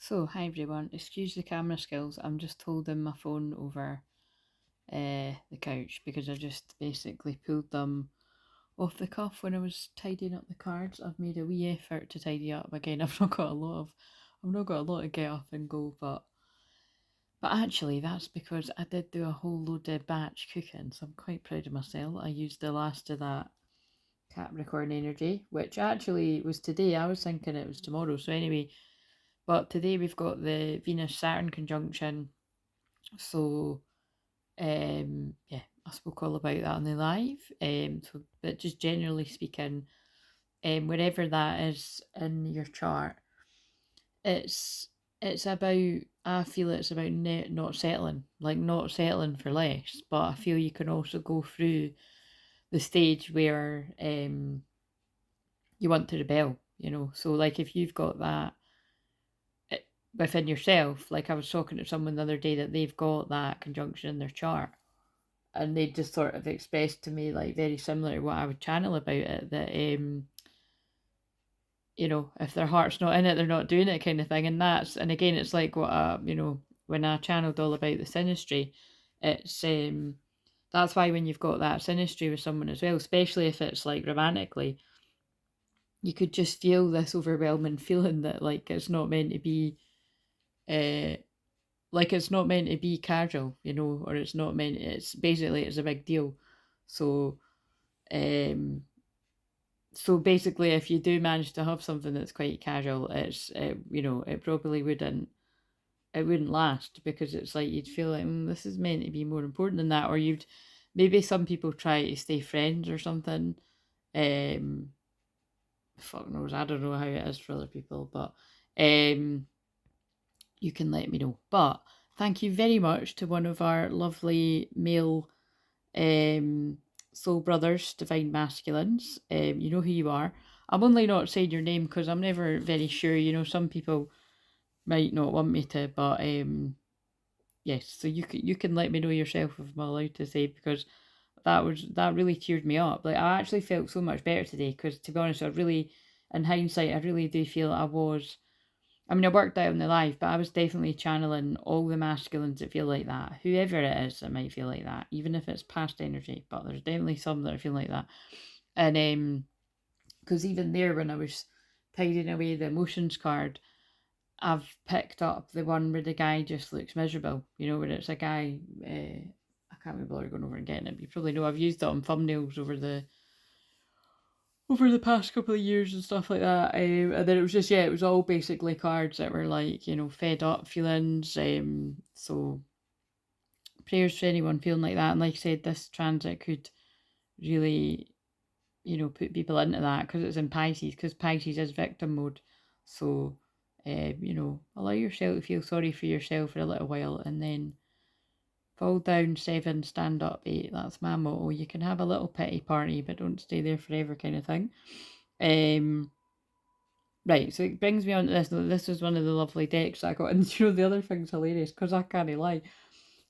So, hi everyone, excuse the camera skills, I'm just holding my phone over the couch because I just basically pulled them off the cuff when I was tidying up the cards. I've made a wee effort to tidy up. Again, I've not got a lot to get up and go, but actually that's because I did do a whole load of batch cooking, so I'm quite proud of myself. I used the last of that Capricorn energy, which actually was today. I was thinking it was tomorrow, so anyway. But today we've got the Venus Saturn conjunction. So yeah, I spoke all about that on the live. But just generally speaking, wherever that is in your chart, it's it's about, I feel it's about not settling, like not settling for less. But I feel you can also go through the stage where you want to rebel, you know. So like if you've got that within yourself, like I was talking to someone the other day that they've got that conjunction in their chart, and they just sort of expressed to me, like very similar to what I would channel about it, that you know, if their heart's not in it, they're not doing it, kind of thing. And again, it's like what you know, when I channeled all about the synastry, it's that's why when you've got that synastry with someone as well, especially if it's like romantically, you could just feel this overwhelming feeling that like it's not meant to be uh it's not meant to be casual, you know, or it's not meant, it's basically it's a big deal. So um so basically if you do manage to have something that's quite casual, you know, it wouldn't last, because it's like you'd feel like, this is meant to be more important than that, or you'd, maybe some people try to stay friends or something. um Fuck knows, I don't know how it is for other people, but um you can let me know. But thank you very much to one of our lovely male um, soul brothers, divine masculines. You know who you are. I'm only not saying your name because I'm never very sure. You know, some people might not want me to, but yes. So you can let me know yourself if I'm allowed to say, because that really cheered me up. Like I actually felt so much better today, because to be honest, I really, in hindsight, I really do feel I was, I mean, I worked out in the live, but I was definitely channeling all the masculines that feel like that. Whoever it is that might feel like that, even if it's past energy, but there's definitely some that are feeling like that. And because even there, when I was tidying away the emotions card, I've picked up the one where the guy just looks miserable. You know, where it's a guy. I can't remember going over and getting it. But you probably know I've used it on thumbnails over the past couple of years and stuff like that. And then it was just, yeah, it was all basically cards that were like, you know, fed up feelings. So prayers for anyone feeling like that. And like I said, this transit could really, you know, put people into that, because it's in Pisces, because Pisces is victim mode. So, you know, allow yourself to feel sorry for yourself for a little while, and then fall down 7, stand up 8. That's my motto. You can have a little pity party, but don't stay there forever, kind of thing. Right, so it brings me on to this. This was one of the lovely decks I got. And you know, the other thing's hilarious, because I can't lie.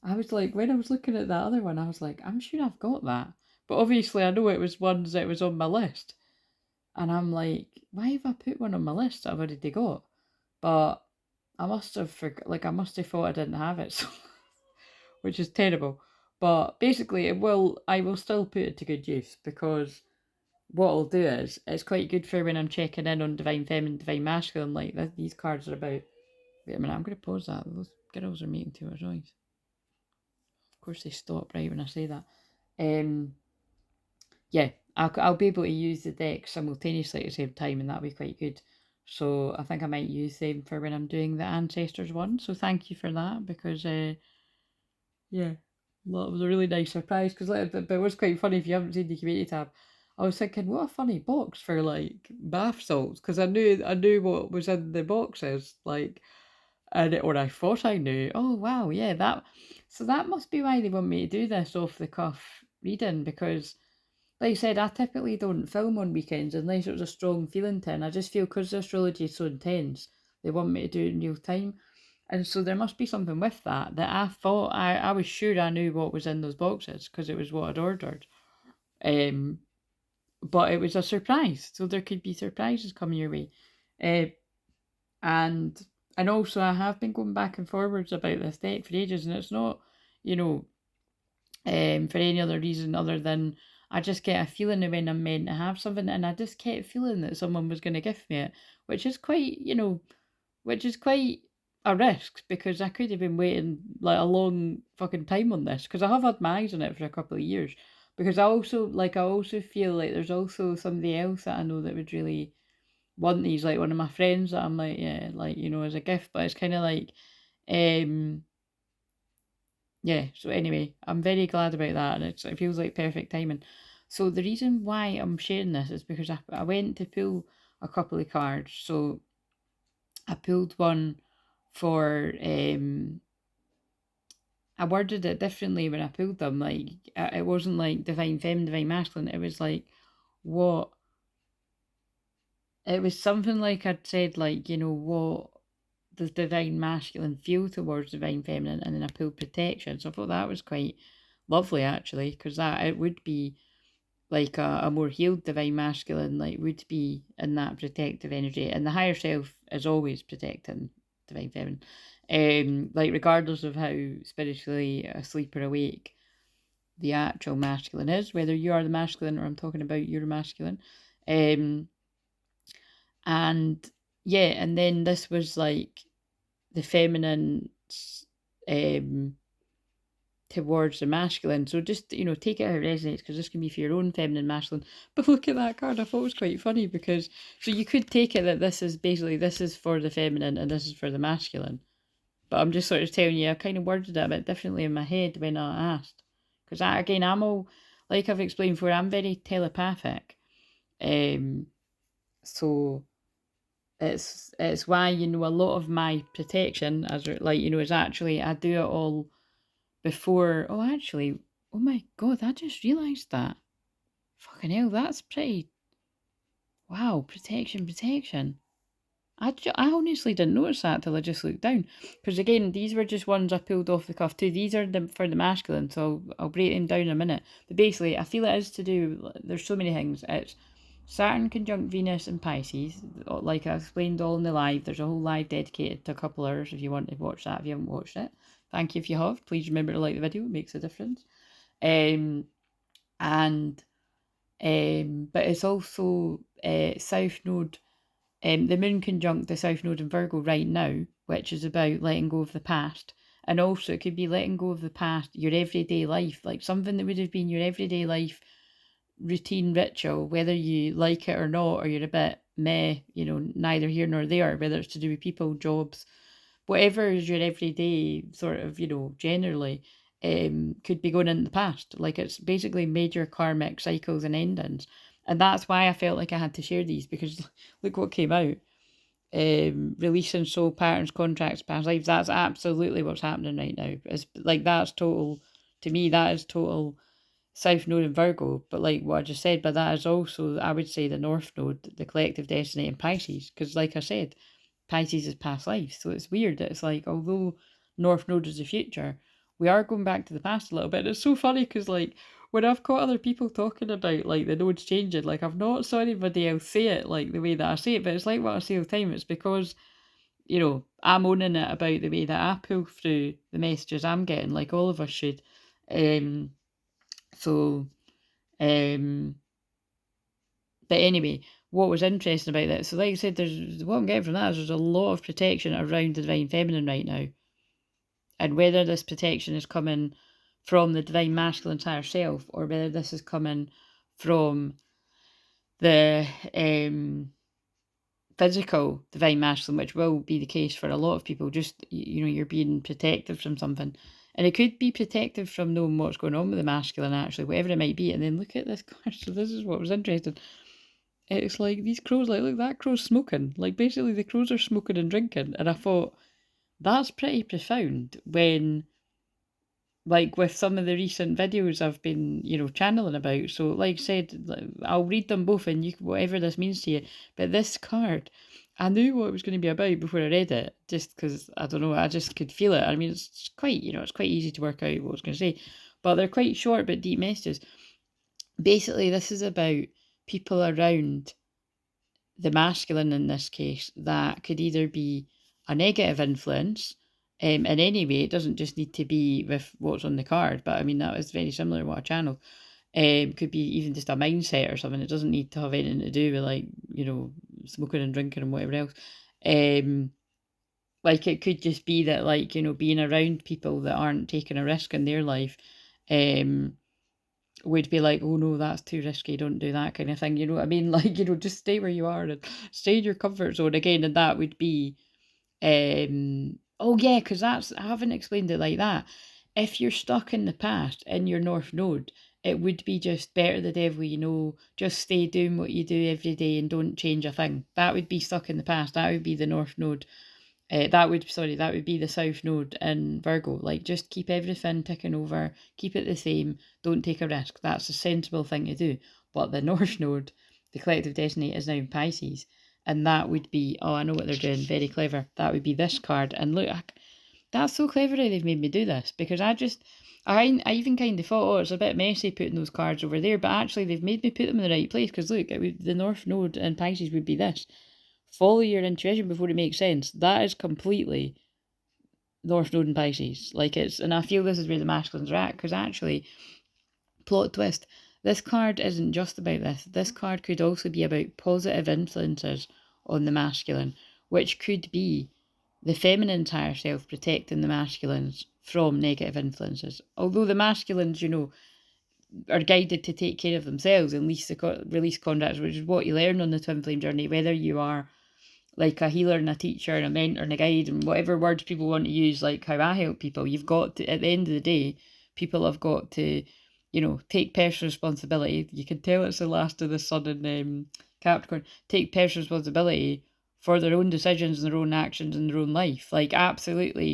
I was like, when I was looking at that other one, I was like, I'm sure I've got that. But obviously, I know it was ones that was on my list. And I'm like, why have I put one on my list that I've already got? But I must have I must have thought I didn't have it, so, which is terrible. But basically, I will still put it to good use, because what I'll do is, it's quite good for when I'm checking in on Divine Feminine, Divine Masculine. Like these cards are about. Wait a minute, I'm going to pause that. Those girls are making too much noise. Of course, they stop right when I say that. Yeah, I'll be able to use the deck simultaneously at the same time, and that'll be quite good. So I think I might use them for when I'm doing the ancestors one. So thank you for that, because yeah, well, it was a really nice surprise. Because but it was quite funny. If you haven't seen the community tab, I was thinking, what a funny box for like bath salts, because I knew what was in the boxes, like, or I thought I knew. Oh wow, yeah, so that must be why they want me to do this off the cuff reading, because like I said, I typically don't film on weekends unless it was a strong feeling to, and I just feel, because the astrology is so intense, they want me to do it in real time. And so there must be something with that, that I thought, I was sure I knew what was in those boxes, because it was what I'd ordered. Um, but it was a surprise, so there could be surprises coming your way. And And also, I have been going back and forwards about this deck for ages, and it's not, you know, for any other reason other than I just get a feeling of when I'm meant to have something, and I just kept feeling that someone was going to give me it, which is quite, which is quite a risk because I could have been waiting like a long fucking time on this because I have had my eyes on it for a couple of years. Because I also feel like there's also somebody else that I know that would really want these, like one of my friends that I'm like, yeah, like, as a gift, but it's kind of like, um, yeah, so anyway, I'm very glad about that, and it feels like perfect timing. So the reason why I'm sharing this is because I went to pull a couple of cards. So I pulled one for I worded it differently when I pulled them. Like it wasn't like divine feminine, divine masculine. It was like what it was something like I'd said, like, what does divine masculine feel towards divine feminine, and then I pulled protection. So I thought that was quite lovely actually, because that it would be like a more healed divine masculine, like would be in that protective energy, and the higher self is always protecting divine feminine. Like regardless of how spiritually asleep or awake the actual masculine is, whether you are the masculine or I'm talking about you're masculine. Um, and yeah, and then this was like the feminine um towards the masculine. So just, take it how it resonates, because this can be for your own feminine, masculine. But look at that card. I thought it was quite funny because, so you could take it that this is for the feminine and this is for the masculine. But I'm just sort of telling you, I kind of worded it a bit differently in my head when I asked. Because again, I'm all, like I've explained before, I'm very telepathic. So it's why, a lot of my protection, as like, is actually, I do it all before. Oh, actually, oh my god, I just realised that. Fucking hell, that's pretty. Wow, protection. I honestly didn't notice that till I just looked down. Because again, these were just ones I pulled off the cuff too. These are for the masculine, so I'll break them down in a minute. But basically, I feel it is to do. There's so many things. It's Saturn conjunct Venus and Pisces. Like I explained all in the live. There's a whole live dedicated to a couple hours if you want to watch that. If you haven't watched it, thank you if you have. Please remember to like the video. It makes a difference. Um, and but it's also South Node, the moon conjunct the South Node in Virgo right now, which is about letting go of the past. And also, it could be letting go of the past, your everyday life, like something that would have been your everyday life routine ritual, whether you like it or not, or you're a bit meh, neither here nor there, whether it's to do with people, jobs, whatever is your everyday sort of, generally, could be going in the past. Like it's basically major karmic cycles and endings. And that's why I felt like I had to share these, because look what came out. Releasing soul patterns, contracts, past lives. That's absolutely what's happening right now. It's like that's total, to me, that is total South Node and Virgo. But like what I just said, but that is also, I would say, the North Node, the collective destiny in Pisces. Because like I said, Pisces is past life. So it's weird that it's like, although North Node is the future, we are going back to the past a little bit. It's so funny because, like, when I've caught other people talking about, like, the nodes changing, like, I've not saw anybody else say it, like, the way that I say it, but it's like what I say all the time. It's because, I'm owning it about the way that I pull through the messages I'm getting, like all of us should. Um, so, um, but anyway, what was interesting about that, so like I said, what I'm getting from that is there's a lot of protection around the divine feminine right now. And whether this protection is coming from the divine masculine higher self, or whether this is coming from the physical divine masculine, which will be the case for a lot of people, just, you're being protected from something. And it could be protective from knowing what's going on with the masculine, actually, whatever it might be. And then look at this card. So this is what was interesting. It's like these crows, like, look, that crow's smoking. Like, basically, the crows are smoking and drinking. And I thought, that's pretty profound when, like, with some of the recent videos I've been, channeling about. So, like I said, I'll read them both, and whatever this means to you. But this card, I knew what it was going to be about before I read it, just because, I don't know, I just could feel it. I mean, it's quite, it's quite easy to work out what I was going to say. But they're quite short but deep messages. Basically, this is about people around the masculine in this case that could either be a negative influence. In any way, it doesn't just need to be with what's on the card, but I mean, that was very similar to what I channeled. Could be even just a mindset or something. It doesn't need to have anything to do with, like, smoking and drinking and whatever else. Like, it could just be that, like, being around people that aren't taking a risk in their life, would be like, oh no, that's too risky, don't do that kind of thing. You know what I mean? Like, just stay where you are and stay in your comfort zone again. And that would be, oh yeah, because I haven't explained it like that. If you're stuck in the past in your North Node, it would be just better the devil just stay doing what you do every day and don't change a thing. That would be stuck in the past. That would be the North Node. That would be the South Node in Virgo. Like, just keep everything ticking over, keep it the same, don't take a risk. That's a sensible thing to do. But the North Node, the collective destiny, is now in Pisces. And that would be, oh, I know what they're doing, very clever. That would be this card. And look, that's so clever how they've made me do this, because I even kind of thought, oh, it's a bit messy putting those cards over there, but actually they've made me put them in the right place, because look, the North Node in Pisces would be this. Follow your intuition before it makes sense. That is completely North Node in Pisces. Like, and I feel this is where the masculines are at, because actually, plot twist, this card isn't just about this. This card could also be about positive influences on the masculine, which could be the feminine's higher self protecting the masculines from negative influences. Although the masculines, are guided to take care of themselves and release contracts, which is what you learn on the twin flame journey, whether you are like a healer and a teacher and a mentor and a guide and whatever words people want to use, like how I help people. You've got to, at the end of the day, people have got to, take personal responsibility. You can tell it's the last of the sun in Capricorn. Take personal responsibility for their own decisions and their own actions and their own life. Like, absolutely,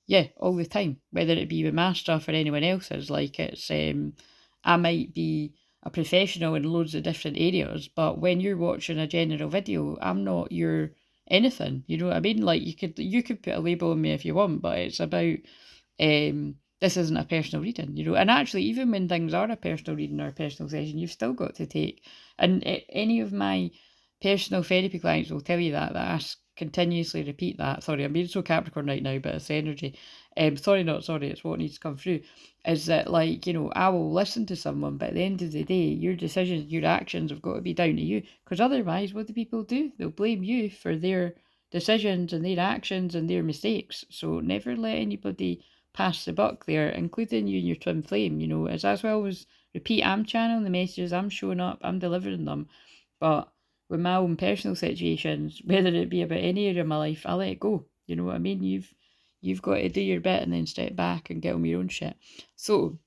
yeah, all the time, whether it be with my stuff or anyone else's. Like, it's, I might be a professional in loads of different areas, but when you're watching a general video, I'm not your anything. You know what I mean? Like, you could put a label on me if you want, but it's about, this isn't a personal reading, and actually, even when things are a personal reading or a personal session, you've still got to take, and any of my personal therapy clients will tell you that I continuously repeat that. Sorry, I'm being so Capricorn right now, but it's energy. Sorry, not sorry, it's what needs to come through. Is that, like, I will listen to someone, but at the end of the day, your decisions, your actions have got to be down to you. Because otherwise, what do people do? They'll blame you for their decisions and their actions and their mistakes. So never let anybody pass the buck there, including you and your twin flame. As well as repeat, I'm channeling the messages, I'm showing up, I'm delivering them. But with my own personal situations, whether it be about any area of my life, I let it go. You know what I mean? You've got to do your bit and then step back and get on with your own shit. So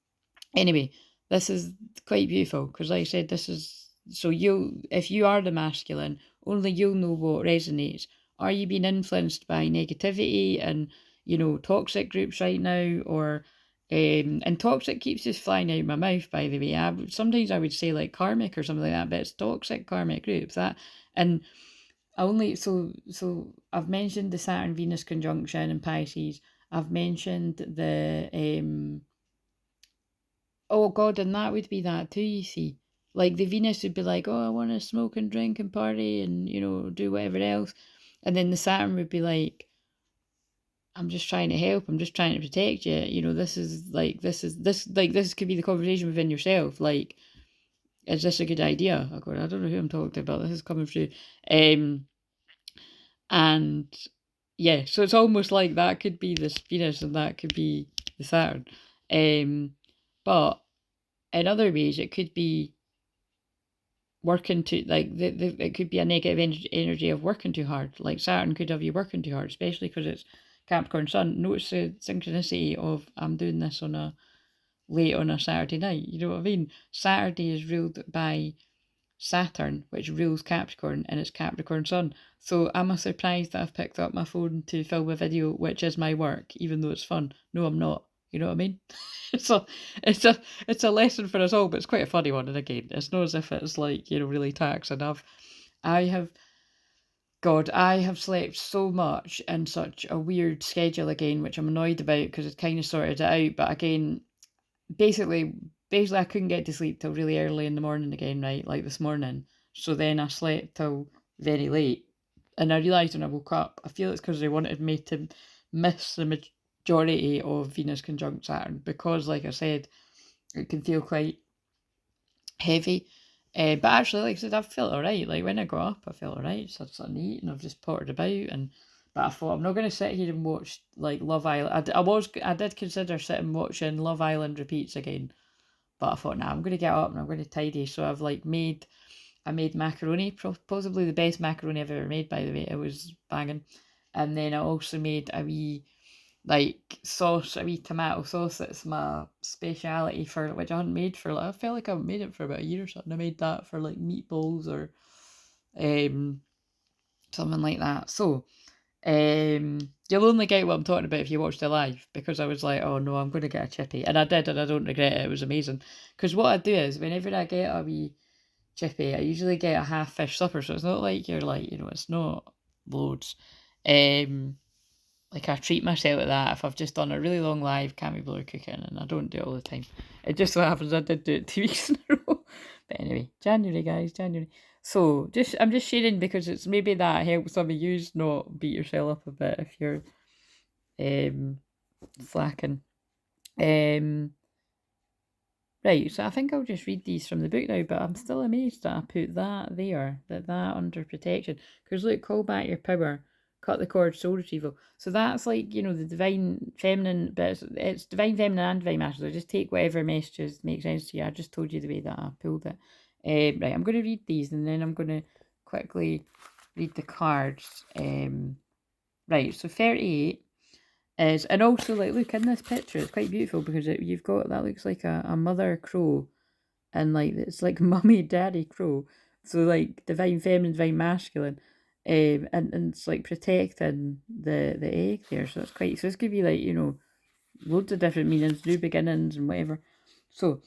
anyway, this is quite beautiful, because like I said, this is, so if you are the masculine, only you'll know what resonates. Are you being influenced by negativity and, toxic groups right now? Or and toxic keeps just flying out of my mouth, by the way. Sometimes I would say like karmic or something like that, but it's toxic karmic groups. And so I've mentioned the Saturn Venus conjunction in Pisces. I've mentioned the oh god, and that would be that too, you see. Like, the Venus would be like, oh, I want to smoke and drink and party and, do whatever else. And then the Saturn would be like, I'm just trying to help. I'm just trying to protect you. This could be the conversation within yourself. Like, is this a good idea? Oh god, I don't know who I'm talking to, but this is coming through. And yeah, so it's almost like that could be this Venus and that could be the Saturn. But in other ways, it could be working too, like, it could be a negative energy of working too hard. Like, Saturn could have you working too hard, especially because it's Capricorn Sun. Notice the synchronicity of, I'm doing this late on a Saturday night. You know what I mean? Saturday is ruled by Saturn, which rules Capricorn, and it's Capricorn Sun. So am I surprised that I've picked up my phone to film a video, which is my work, even though it's fun? No, I'm not. You know what I mean? So it's a lesson for us all, but it's quite a funny one. And again, it's not as if it's like, really taxing. I have slept so much in such a weird schedule again, which I'm annoyed about because it's kind of sorted it out. But again, basically I couldn't get to sleep till really early in the morning again, right? Like this morning. So then I slept till very late. And I realised when I woke up, I feel it's because they wanted me to miss the majority of Venus conjunct Saturn, because, like I said, it can feel quite heavy. But actually, like I said, I've felt alright. Like when I got up, I felt alright. So it's something to eat, and I've just pottered about. But I thought I'm not going to sit here and watch like Love Island. I did consider sitting watching Love Island repeats again, but I thought, nah, I'm going to get up and I'm going to tidy. So I made macaroni, possibly the best macaroni I've ever made, by the way. It was banging. And then I also made a wee sauce, a wee tomato sauce. That's my speciality, for which I hadn't made for I felt like I haven't made it for about a year or something. I made that for like meatballs or something like that. So you'll only get what I'm talking about if you watch the live, because I was like, oh no, I'm going to get a chippy, and I did, and I don't regret it. It was amazing. Because what I do is, whenever I get a wee chippy, I usually get a half fish supper, so it's not like you're like, it's not loads. Like I treat myself at that if I've just done a really long live, can't be bothered cooking, and I don't do it all the time. It just so happens I did do it 2 weeks in a row. But anyway, January, guys, January. So I'm just sharing because it's maybe that helps some of you not beat yourself up a bit if you're slacking. Right, so I think I'll just read these from the book now, but I'm still amazed that I put that there, that under protection. Because look, call back your power, cut the cord, soul retrieval. So that's like, the divine feminine, but it's divine feminine and divine masculine. So just take whatever messages make sense to you. I just told you the way that I pulled it. Right, I'm going to read these, and then I'm going to quickly read the cards. Right, so 38 is, and also like look in this picture, it's quite beautiful because you've got, that looks like a mother crow, and like it's like mummy daddy crow, so like divine feminine, divine masculine, and it's like protecting the egg there. So it's quite, so this could be like, loads of different meanings, new beginnings and whatever. So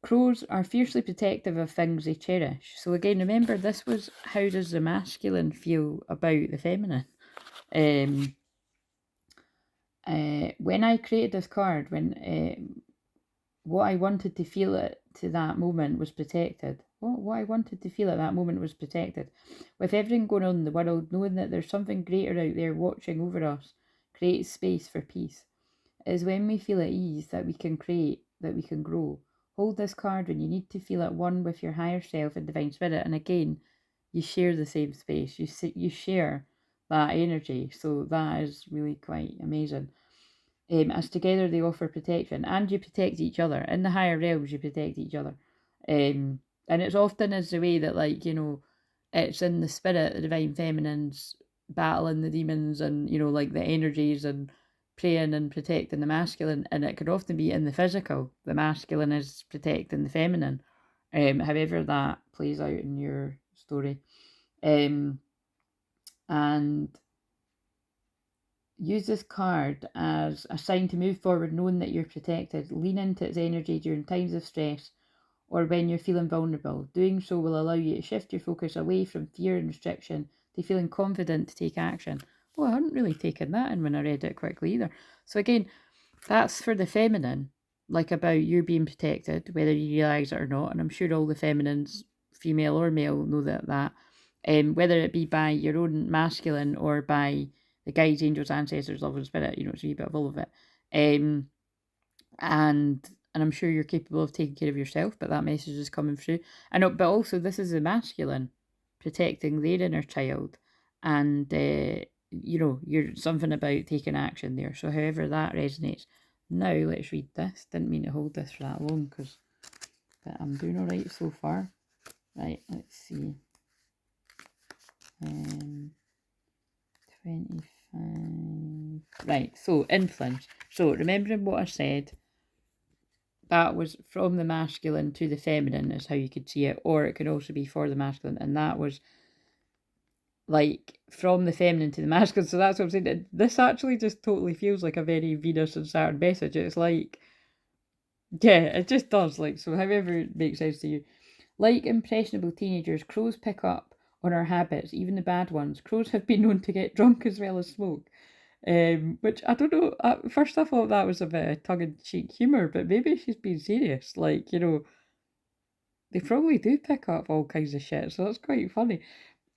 crows are fiercely protective of things they cherish. So again, remember, this was, how does the masculine feel about the feminine? When I created this card, what I wanted to feel at to that moment was protected. What I wanted to feel at that moment was protected. With everything going on in the world, knowing that there's something greater out there watching over us creates space for peace. It is when we feel at ease that we can create, that we can grow. Hold this card when you need to feel at one with your higher self and divine spirit. And again, you share the same space. You share that energy. So that is really quite amazing. As together they offer protection, and you protect each other. In the higher realms, you protect each other. And it's often as the way that, like, it's in the spirit, the divine feminines battling the demons and, like the energies, and praying and protecting the masculine. And it could often be in the physical. The masculine is protecting the feminine. However that plays out in your story. And use this card as a sign to move forward, knowing that you're protected. Lean into its energy during times of stress or when you're feeling vulnerable. Doing so will allow you to shift your focus away from fear and restriction to feeling confident to take action. Oh, I hadn't really taken that in when I read it quickly either. So again, that's for the feminine, like about you being protected, whether you realise it or not. And I'm sure all the feminines, female or male, know that. Whether it be by your own masculine or by the guides, angels, ancestors, love and spirit, it's a wee bit of all of it. And I'm sure you're capable of taking care of yourself, but that message is coming through. But also this is the masculine protecting their inner child, and you're something about taking action there. So however that resonates. Now let's read this. Didn't mean to hold this for that long, but I'm doing all right so far. Right, let's see. 25. Right, so influence. So remembering what I said, that was from the masculine to the feminine is how you could see it, or it could also be for the masculine, and that was like from the feminine to the masculine. So that's what I'm saying. This actually just totally feels like a very Venus and Saturn message. It's like, yeah, it just does. Like, so however it makes sense to you. Like impressionable teenagers, crows pick up on our habits, even the bad ones. Crows have been known to get drunk as well as smoke. Which I don't know. At first I thought that was a bit of tongue-in-cheek humour, but maybe she's being serious. Like, they probably do pick up all kinds of shit, so that's quite funny.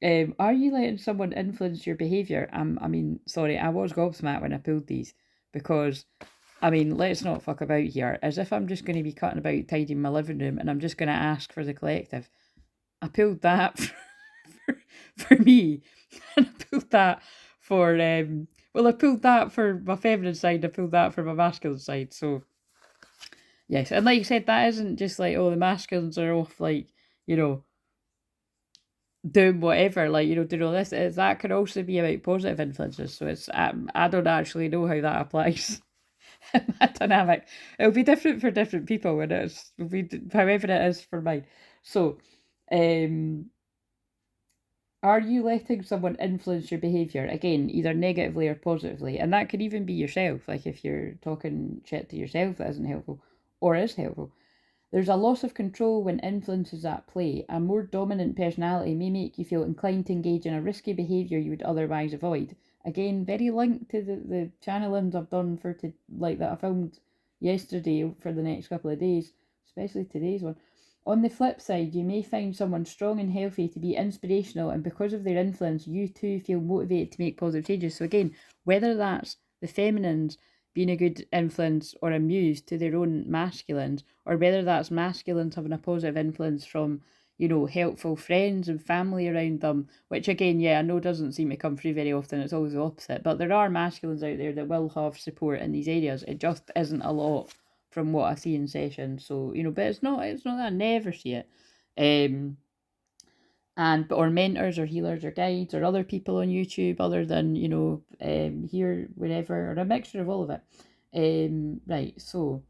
Are you letting someone influence your behaviour? I mean, sorry, I was gobsmacked when I pulled these because, I mean, let's not fuck about here. As if I'm just going to be cutting about tidying my living room and I'm just going to ask for the collective. I pulled that for me, and I pulled that for well, I pulled that for my feminine side. I pulled that for my masculine side. So yes, and like you said, that isn't just like, oh, the masculines are off, like, you know, doing whatever, like, you know, doing all this. That could also be about positive influences. So it's I don't actually know how that applies in that dynamic. It'll be different for different people, and it'll be however it is for mine. So, um, are you letting someone influence your behaviour? Again, either negatively or positively. And that could even be yourself. Like if you're talking shit to yourself that isn't helpful or is helpful. There's a loss of control when influence is at play. A more dominant personality may make you feel inclined to engage in a risky behaviour you would otherwise avoid. Again, very linked to the channelings I've done like that I filmed yesterday for the next couple of days, especially today's one. On the flip side, you may find someone strong and healthy to be inspirational, and because of their influence, you too feel motivated to make positive changes. So, again, whether that's the feminines being a good influence or a muse to their own masculines, or whether that's masculines having a positive influence from, you know, helpful friends and family around them, which again, yeah, I know doesn't seem to come through very often. It's always the opposite. But there are masculines out there that will have support in these areas. It just isn't a lot from what I see in sessions. So, you know, but it's not that I never see it. And or mentors or healers or guides or other people on YouTube other than, you know, here, wherever, or a mixture of all of it. Right, so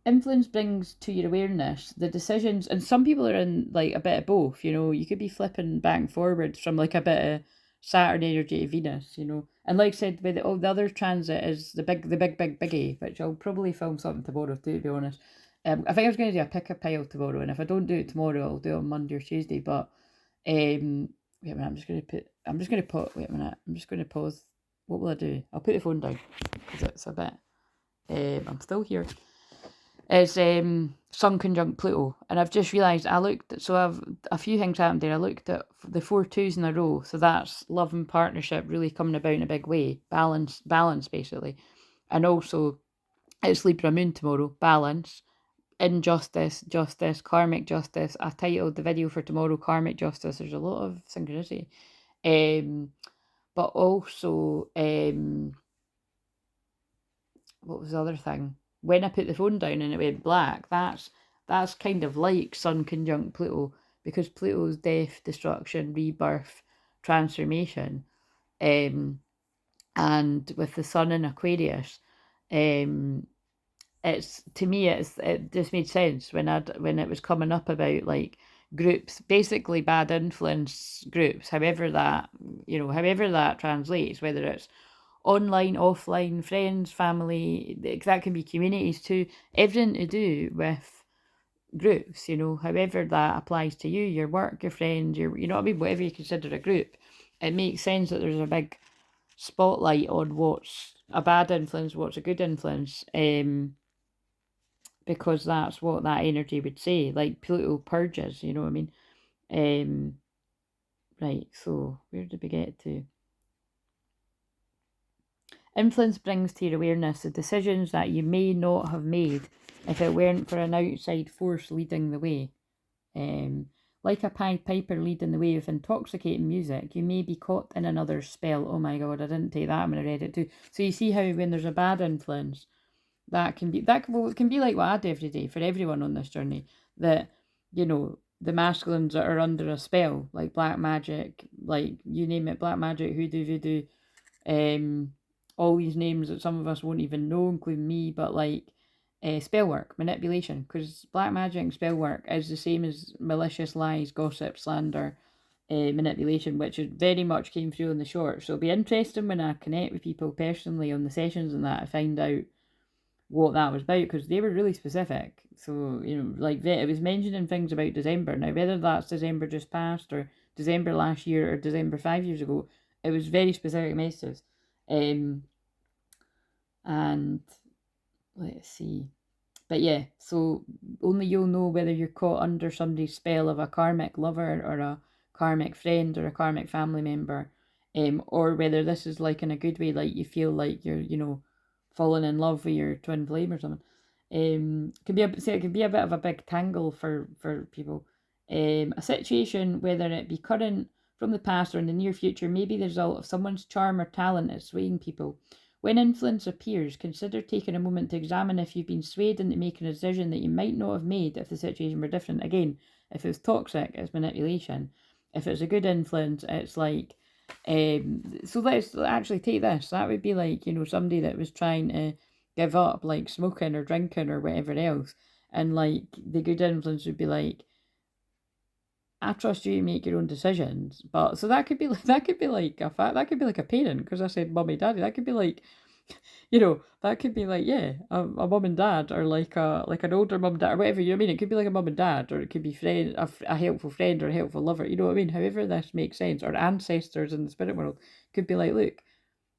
influence brings to your awareness the decisions, and some people are in like a bit of both, you know. You could be flipping back and forwards from like a bit of Saturn energy to Venus, you know. And like I said, with the other transit is the big biggie, which I'll probably film something tomorrow too, to be honest. I think I was going to do a pick a pile tomorrow, and if I don't do it tomorrow, I'll do it on Monday or Tuesday. But wait a minute, I'm just gonna put, wait a minute, I'm just gonna pause. What will I do? I'll put the phone down because it's a bit, I'm still here. It's Sun conjunct Pluto, and I've just realised I looked at, so I've a few things happened there. I looked at the 4 2s in a row, so that's love and partnership really coming about in a big way, balance basically, and also it's Libra moon tomorrow, balance, injustice, justice, karmic justice. I titled the video for tomorrow Karmic Justice. There's a lot of synchronicity. But also, what was the other thing? When I put the phone down and it went black, that's kind of like Sun conjunct Pluto, because Pluto's death, destruction, rebirth, transformation. And with the sun in Aquarius, it's, to me, it just made sense when it was coming up about like groups, basically bad influence groups, however that translates, whether it's online, offline, friends, family, that can be communities too, everything to do with groups, you know, however that applies to you, your work, your friends, you know what I mean, whatever you consider a group. It makes sense that there's a big spotlight on what's a bad influence, what's a good influence, because that's what that energy would say, like Pluto purges, you know what I mean? Right, so where did we get to? Influence brings to your awareness the decisions that you may not have made if it weren't for an outside force leading the way. Like a Pied Piper leading the way with intoxicating music, you may be caught in another's spell. Oh my god, I didn't take that when I read it too. So you see how when there's a bad influence, it can be like what I do every day for everyone on this journey. That, you know, the masculines that are under a spell, like black magic, like you name it, black magic, hoodoo, voodoo, all these names that some of us won't even know, including me, but like spell work, manipulation, because black magic and spell work is the same as malicious lies, gossip, slander, manipulation, which is very much came through in the short. So it'll be interesting when I connect with people personally on the sessions and that, I find out what that was about, because they were really specific. So, you know, like it was mentioning things about December. Now, whether that's December just passed or December last year or December 5 years ago, it was very specific messages. And let's see. But yeah, so only you'll know whether you're caught under somebody's spell of a karmic lover or a karmic friend or a karmic family member, or whether this is like in a good way, like you feel like you're, you know, falling in love with your twin flame or something. Can be it can be a bit of a big tangle for people. A situation, whether it be current, from the past, or in the near future, may be the result of someone's charm or talent at swaying people. When influence appears, consider taking a moment to examine if you've been swayed into making a decision that you might not have made if the situation were different. Again, if it's toxic, it's manipulation. If it's a good influence, it's like, so let's actually take this. That would be like, you know, somebody that was trying to give up like smoking or drinking or whatever else. And like the good influence would be like, I trust you to make your own decisions. But so that could be like that could be like a fact, that could be like a parent, because I said mummy daddy. That could be like, you know, that could be like, yeah, a mum and dad, or like an older mum dad, or whatever, you know what I mean. It could be like a mum and dad, or it could be a helpful friend or a helpful lover, you know what I mean. However this makes sense, or ancestors in the spirit world could be like, look,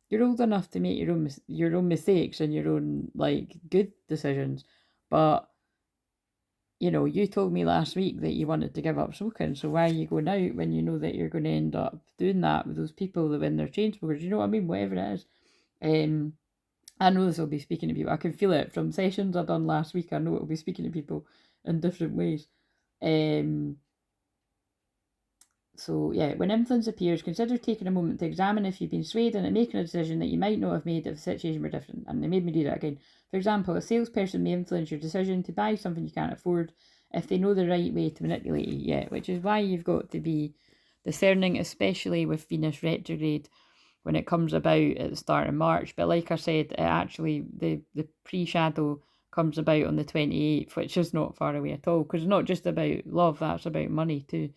you're old enough to make your own mistakes and your own like good decisions, but you know, you told me last week that you wanted to give up smoking, so why are you going out when you know that you're going to end up doing that with those people that when they're chain smokers, you know what I mean, whatever it is. I know this will be speaking to people. I can feel it from sessions I've done last week. I know it will be speaking to people in different ways. So yeah, when influence appears, consider taking a moment to examine if you've been swayed into making a decision that you might not have made if the situation were different. And they made me do that again. For example, a salesperson may influence your decision to buy something you can't afford if they know the right way to manipulate you. Yeah, which is why you've got to be discerning, especially with Venus retrograde when it comes about at the start of March. But like I said, the pre-shadow comes about on the 28th, which is not far away at all, because it's not just about love, that's about money too.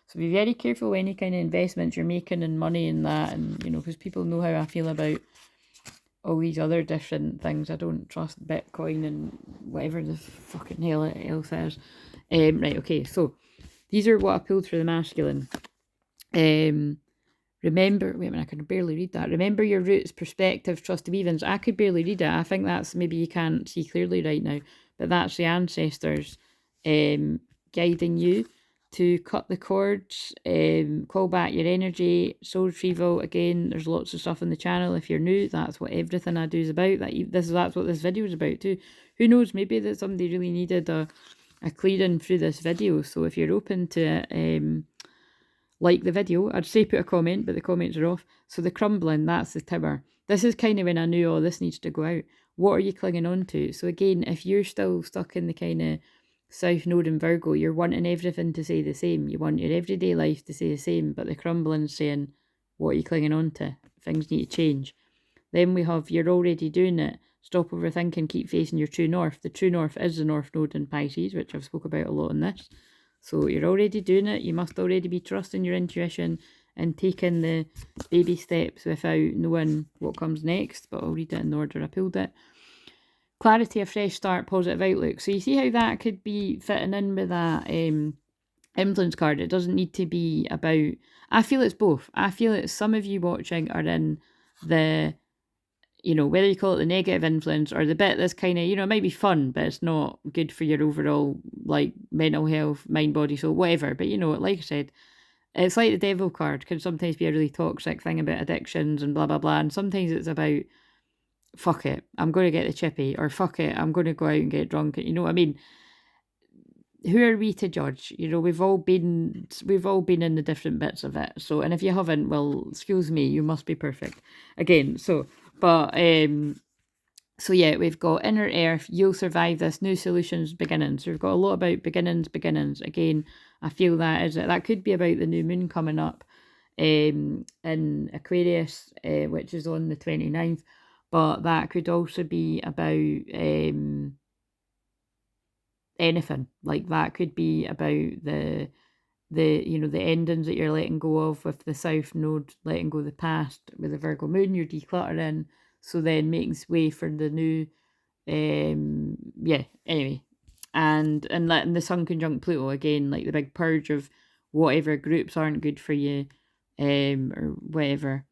So be very careful with any kind of investments you're making in money and that, and you know, because people know how I feel about all these other different things. I don't trust Bitcoin and whatever the fucking hell else is. Right, okay, so these are what I pulled for the masculine. Remember, wait a minute, I can barely read that. Remember your roots, perspective, trust of evens. I could barely read it. I think that's, maybe you can't see clearly right now, but that's the ancestors guiding you to cut the cords, call back your energy, soul retrieval. Again, there's lots of stuff on the channel. If you're new, that's what everything I do is about. That's what this video is about too. Who knows, maybe that somebody really needed a clearing through this video. So if you're open to it, like the video, I'd say put a comment, but the comments are off. So the crumbling, that's the tower. This is kind of when I knew, oh, this needs to go out. What are you clinging on to? So again, if you're still stuck in the kind of South Node in Virgo, you're wanting everything to say the same. You want your everyday life to say the same, but the crumbling's saying, what are you clinging on to? Things need to change. Then we have, you're already doing it. Stop overthinking, keep facing your true north. The true north is the North Node in Pisces, which I've spoke about a lot in this. So you're already doing it. You must already be trusting your intuition and taking the baby steps without knowing what comes next. But I'll read it in the order I pulled it. Clarity, a fresh start, positive outlook. So you see how that could be fitting in with that influence card. It doesn't need to be about... I feel it's both. I feel that some of you watching are in the... you know, whether you call it the negative influence or the bit that's kind of, you know, it might be fun, but it's not good for your overall, like, mental health, mind, body, soul, whatever. But, you know, like I said, it's like the devil card can sometimes be a really toxic thing about addictions and blah, blah, blah. And sometimes it's about, fuck it, I'm going to get the chippy, or fuck it, I'm going to go out and get drunk. You know what I mean? Who are we to judge? You know, we've all been in the different bits of it. So, and if you haven't, well, excuse me, you must be perfect. Again, so... But, so yeah, we've got inner earth, you'll survive this, new solutions, beginnings. So we've got a lot about beginnings. Again, I feel that could be about the new moon coming up in Aquarius, which is on the 29th. But that could also be about anything. Like that could be about the you know, the endings that you're letting go of with the South Node, letting go of the past. With the Virgo moon, you're decluttering, so then making way for the new, yeah, anyway. And letting the Sun conjunct Pluto, again, like the big purge of whatever groups aren't good for you, or whatever.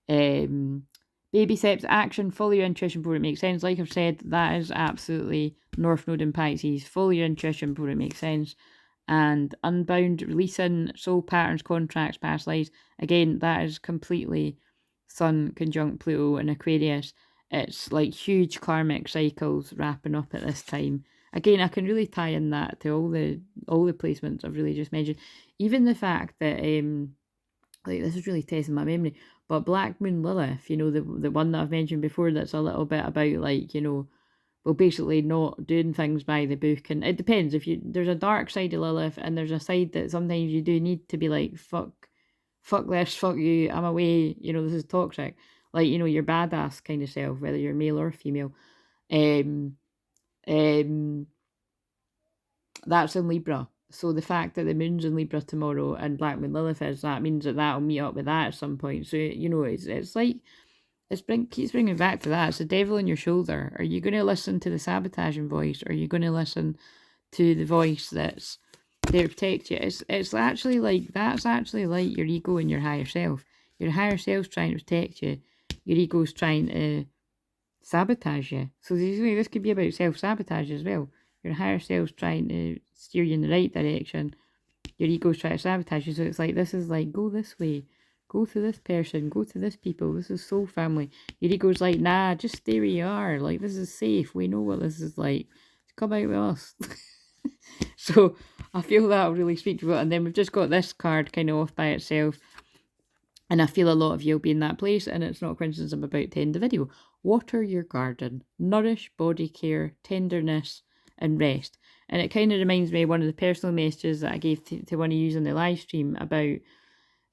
Baby steps, action, follow your intuition before it makes sense. Like I've said, that is absolutely North Node in Pisces. Follow your intuition before it makes sense. and unbound, releasing soul patterns, contracts, past lives. Again, that is completely Sun conjunct Pluto in Aquarius. It's like huge karmic cycles wrapping up at this time. Again, I can really tie in that to all the placements I've really just mentioned. Even the fact that like this is really testing my memory, but Black Moon Lilith, you know, the one that I've mentioned before, that's a little bit about like, you know, well, basically not doing things by the book. And it depends. If you, there's a dark side of Lilith, and there's a side that sometimes you do need to be like, fuck this, fuck you, I'm away, you know, this is toxic. Like, you know, your badass kind of self, whether you're male or female. Um, um, that's in Libra. So the fact that the moon's in Libra tomorrow and Black Moon Lilith is, that means that that'll meet up with that at some point. So, you know, it's like, keeps bringing back to that. It's the devil on your shoulder. Are you going to listen to the sabotaging voice? Or are you going to listen to the voice that's there to protect you? It's actually like, that's actually like your ego and your higher self. Your higher self's trying to protect you. Your ego's trying to sabotage you. So this could be about self-sabotage as well. Your higher self's trying to steer you in the right direction. Your ego's trying to sabotage you. So it's like, this is like, go this way. Go to this person. Go to this people. This is soul family. Your ego's like, nah, just stay where you are. Like, this is safe. We know what this is like. Come out with us. So I feel that'll really speak to it. And then we've just got this card kind of off by itself. And I feel a lot of you will be in that place, and it's not a coincidence I'm about to end the video. Water your garden. Nourish, body care, tenderness, and rest. And it kind of reminds me of one of the personal messages that I gave to one of you in the live stream about,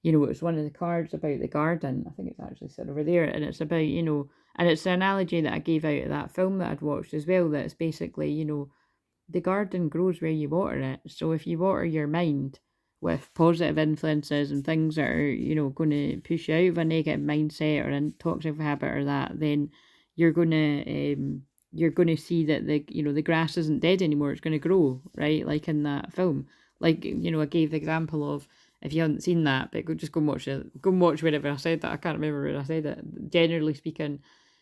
you know, it was one of the cards about the garden. I think it's actually sitting over there. And it's about, you know, and it's an analogy that I gave out of that film that I'd watched as well, that it's basically, you know, the garden grows where you water it. So if you water your mind with positive influences and things that are, you know, going to push you out of a negative mindset or a toxic habit or that, then you're going to see that the, you know, the grass isn't dead anymore. It's going to grow, right? Like in that film. Like, you know, I gave the example of, if you haven't seen that, but just go and watch it. Go and watch wherever I said that. I can't remember where I said it. Generally speaking,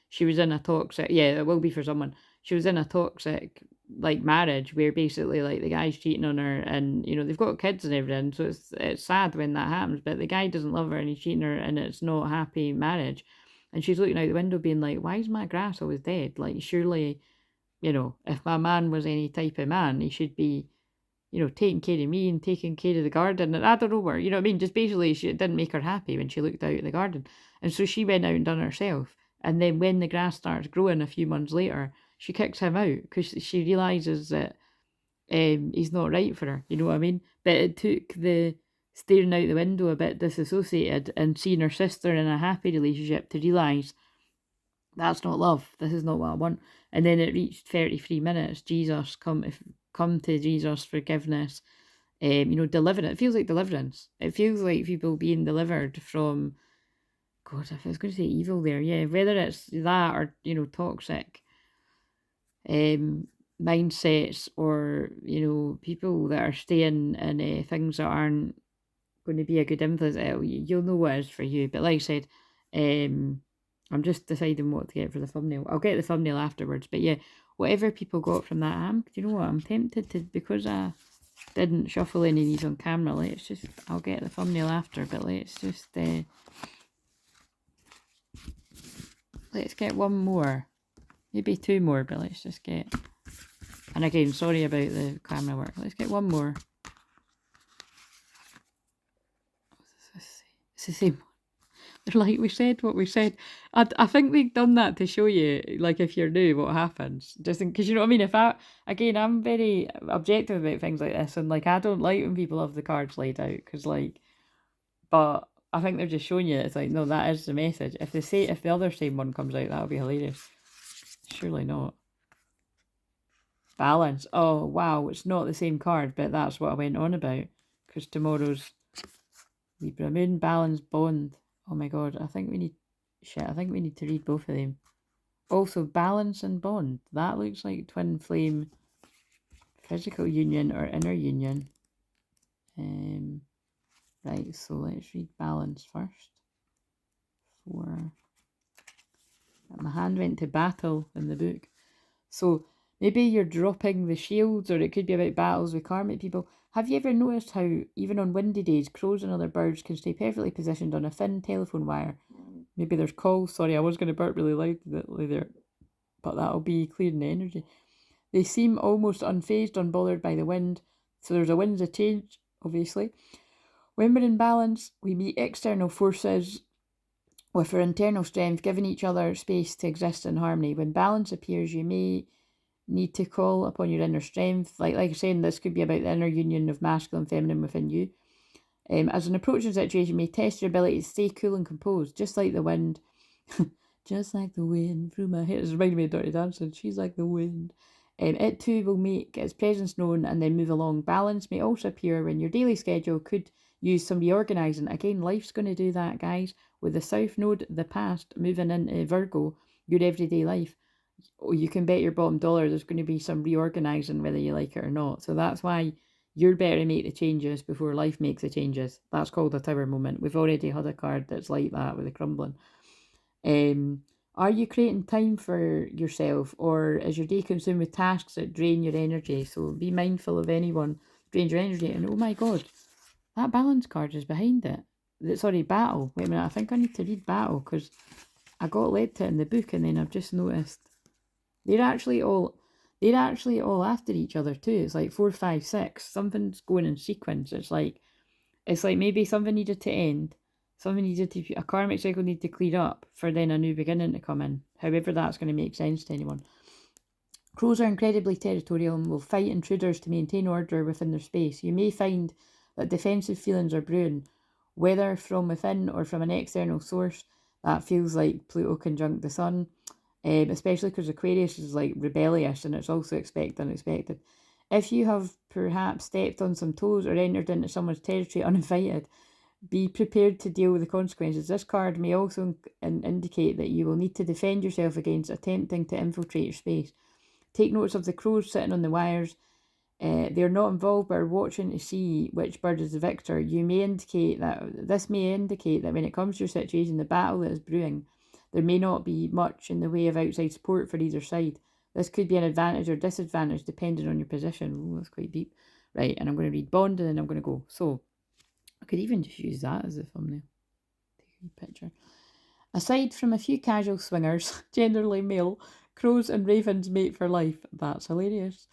she was in a toxic, yeah, it will be for someone. She was in a toxic, like, marriage where basically, like, the guy's cheating on her, and, you know, they've got kids and everything, so it's sad when that happens, but the guy doesn't love her and he's cheating her, and it's not a happy marriage. And she's looking out the window being like, why is my grass always dead? Like, surely, you know, if my man was any type of man, he should be, you know, taking care of me and taking care of the garden. And I don't know where, you know what I mean? Just basically, it didn't make her happy when she looked out at the garden. And so she went out and done it herself. And then when the grass starts growing a few months later, she kicks him out because she realises that he's not right for her. You know what I mean? But it took the staring out the window a bit disassociated and seeing her sister in a happy relationship to realise that's not love. This is not what I want. And then it reached 33 minutes. Jesus, come to Jesus, forgiveness. You know, deliverance. It feels like deliverance. It feels like people being delivered from, God, if I was going to say evil there, yeah, whether it's that or, you know, toxic mindsets, or, you know, people that are staying in things that aren't going to be a good influence. You'll know what it is for you. But like I said, I'm just deciding what to get for the thumbnail. I'll get the thumbnail afterwards. But yeah, whatever people got from that, do you know what? I'm tempted to, because I didn't shuffle any of these on camera, I'll get the thumbnail after, but let's get one more. Maybe two more, but let's just get, and again, sorry about the camera work. Let's get one more. It's the same one. They're like, we said what we said. I think they've done that to show you, like, if you're new, what happens. Just because, you know what I mean? I'm very objective about things like this, and, like, I don't like when people have the cards laid out, because, like, but I think they're just showing you, it's like, no, that is the message. If the other same one comes out, that'll be hilarious. Surely not. Balance. Oh, wow, it's not the same card, but that's what I went on about, because tomorrow's Libra Moon, Balance, Bond. Oh my God, I think we need to read both of them. Also, Balance and Bond. That looks like twin flame physical union or inner union. Right, so let's read Balance first. My hand went to battle in the book. So Maybe you're dropping the shields, or it could be about battles with karmic people. Have you ever noticed how, even on windy days, crows and other birds can stay perfectly positioned on a thin telephone wire? Maybe there's calls. Sorry, I was going to burp really loudly there, but that'll be clearing the energy. They seem almost unfazed, unbothered by the wind. So there's a winds of change, obviously. When we're in balance, we meet external forces with our internal strength, giving each other space to exist in harmony. When balance appears, you may need to call upon your inner strength. Like I said, this could be about the inner union of masculine and feminine within you. As an approaching situation, you may test your ability to stay cool and composed, just like the wind. Just like the wind through my hair. It's reminding me of Dirty Dancing. She's like the wind. It too will make its presence known and then move along. Balance may also appear when your daily schedule could use some reorganising. Again, life's going to do that, guys. With the South Node, the past, moving into Virgo, your everyday life, you can bet your bottom dollar there's going to be some reorganising whether you like it or not. So that's why you're better to make the changes before life makes the changes. That's called a tower moment. We've already had a card that's like that with the crumbling. Are you creating time for yourself, or is your day consumed with tasks that drain your energy? So be mindful of anyone drains your energy. And oh my god, that balance card is behind it. Sorry, battle. Wait a minute, I think I need to read battle because I got led to it in the book and then I've just noticed they're actually all after each other too. It's like 4, 5, 6. Something's going in sequence. It's like maybe something needed to end. Something needed to, a karmic cycle needed to clear up for then a new beginning to come in. However that's going to make sense to anyone. Crows are incredibly territorial and will fight intruders to maintain order within their space. You may find that defensive feelings are brewing, whether from within or from an external source. That feels like Pluto conjunct the Sun, especially because Aquarius is like rebellious and it's also expect unexpected. If you have perhaps stepped on some toes or entered into someone's territory uninvited, be prepared to deal with the consequences. This card may also indicate that you will need to defend yourself against attempting to infiltrate your space. Take notice of the crows sitting on the wires. They're not involved but are watching to see which bird is the victor. This may indicate that when it comes to your situation, the battle that is brewing, there may not be much in the way of outside support for either side. This could be an advantage or disadvantage depending on your position. Ooh, that's quite deep. Right, and I'm going to read Bond and then I'm going to go. So, I could even just use that as a thumbnail. Take a picture. Aside from a few casual swingers, generally male, crows and ravens mate for life. That's hilarious.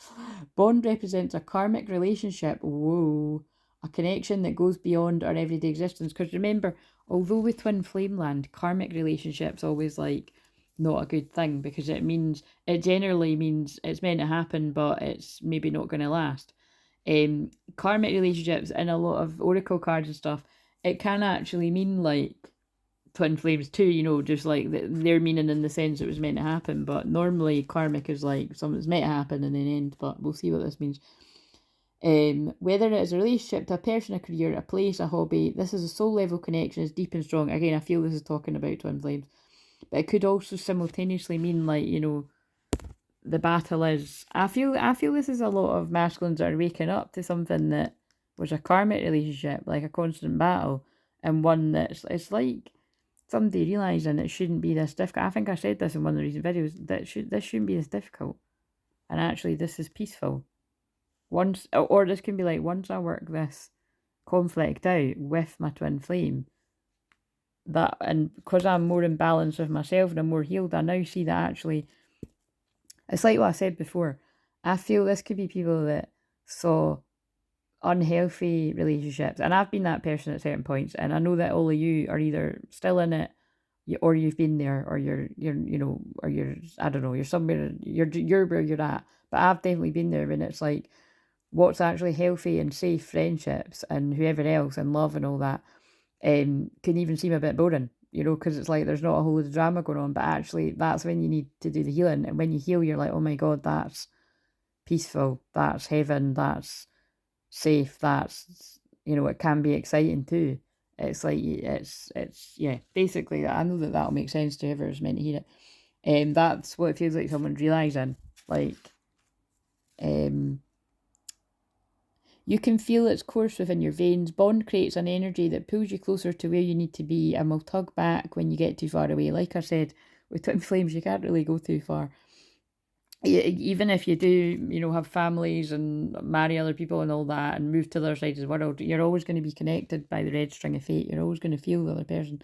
Bond represents a karmic relationship. Whoa. A connection that goes beyond our everyday existence. Because remember, although with twin flame land, karmic relationships always like not a good thing because it generally means it's meant to happen, but it's maybe not going to last. Karmic relationships in a lot of oracle cards and stuff, it can actually mean like twin flames too, just like their meaning in the sense it was meant to happen. But normally karmic is like something's meant to happen and then end, but we'll see what this means. Whether it is a relationship to a person, a career, a place, a hobby, this is a soul level connection, is deep and strong. Again, I feel this is talking about twin flames, but it could also simultaneously mean like the battle is. I feel this is a lot of masculines that are waking up to something that was a karmic relationship, like a constant battle, and one that's it's like somebody realising it shouldn't be this difficult. I think I said this in one of the recent videos that this shouldn't be this difficult, and actually this is peaceful. Or this can be like once I work this conflict out with my twin flame, and because I'm more in balance with myself and I'm more healed, I now see that actually it's like what I said before. I feel this could be people that saw unhealthy relationships, and I've been that person at certain points, and I know that all of you are either still in it, or you've been there, or you're or you're I don't know, you're somewhere, you're where you're at. But I've definitely been there when it's like what's actually healthy and safe friendships and whoever else and love and all that can even seem a bit boring, because it's like there's not a whole lot of drama going on, but actually that's when you need to do the healing. And when you heal, you're like, oh my god, that's peaceful, that's heaven, that's safe, that's it can be exciting too. It's like it's yeah, basically I know that'll make sense to whoever's meant to hear it. That's what it feels like someone's realising, like you can feel its course within your veins. Bond creates an energy that pulls you closer to where you need to be and will tug back when you get too far away. Like I said, with twin flames, you can't really go too far. even if you do, have families and marry other people and all that and move to the other side of the world, you're always going to be connected by the red string of fate. You're always going to feel the other person.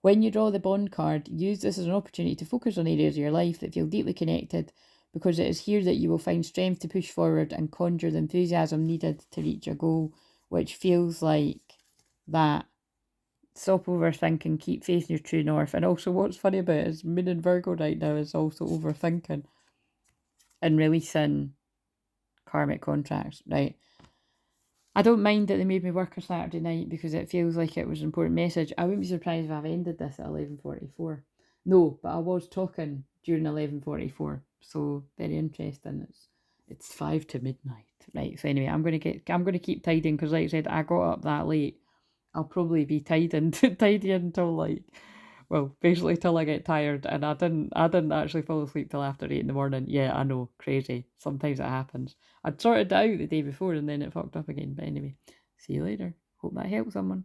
When you draw the bond card, use this as an opportunity to focus on areas of your life that feel deeply connected, because it is here that you will find strength to push forward and conjure the enthusiasm needed to reach a goal, which feels like that. Stop overthinking, keep facing your true north. And also, what's funny about it is Moon in Virgo right now is also overthinking and releasing karmic contracts, right? I don't mind that they made me work a Saturday night because it feels like it was an important message. I wouldn't be surprised if I've ended this at 11:44. No, but I was talking during 11:44, so very interesting. It's 5 to midnight, right? So anyway, I'm gonna keep tidying because, like I said, I got up that late. I'll probably be tidying until like, well, basically till I get tired, and I didn't actually fall asleep till after 8 in the morning. Yeah, I know, crazy. Sometimes it happens. I'd sorted it out the day before and then it fucked up again. But anyway, see you later. Hope that helps someone.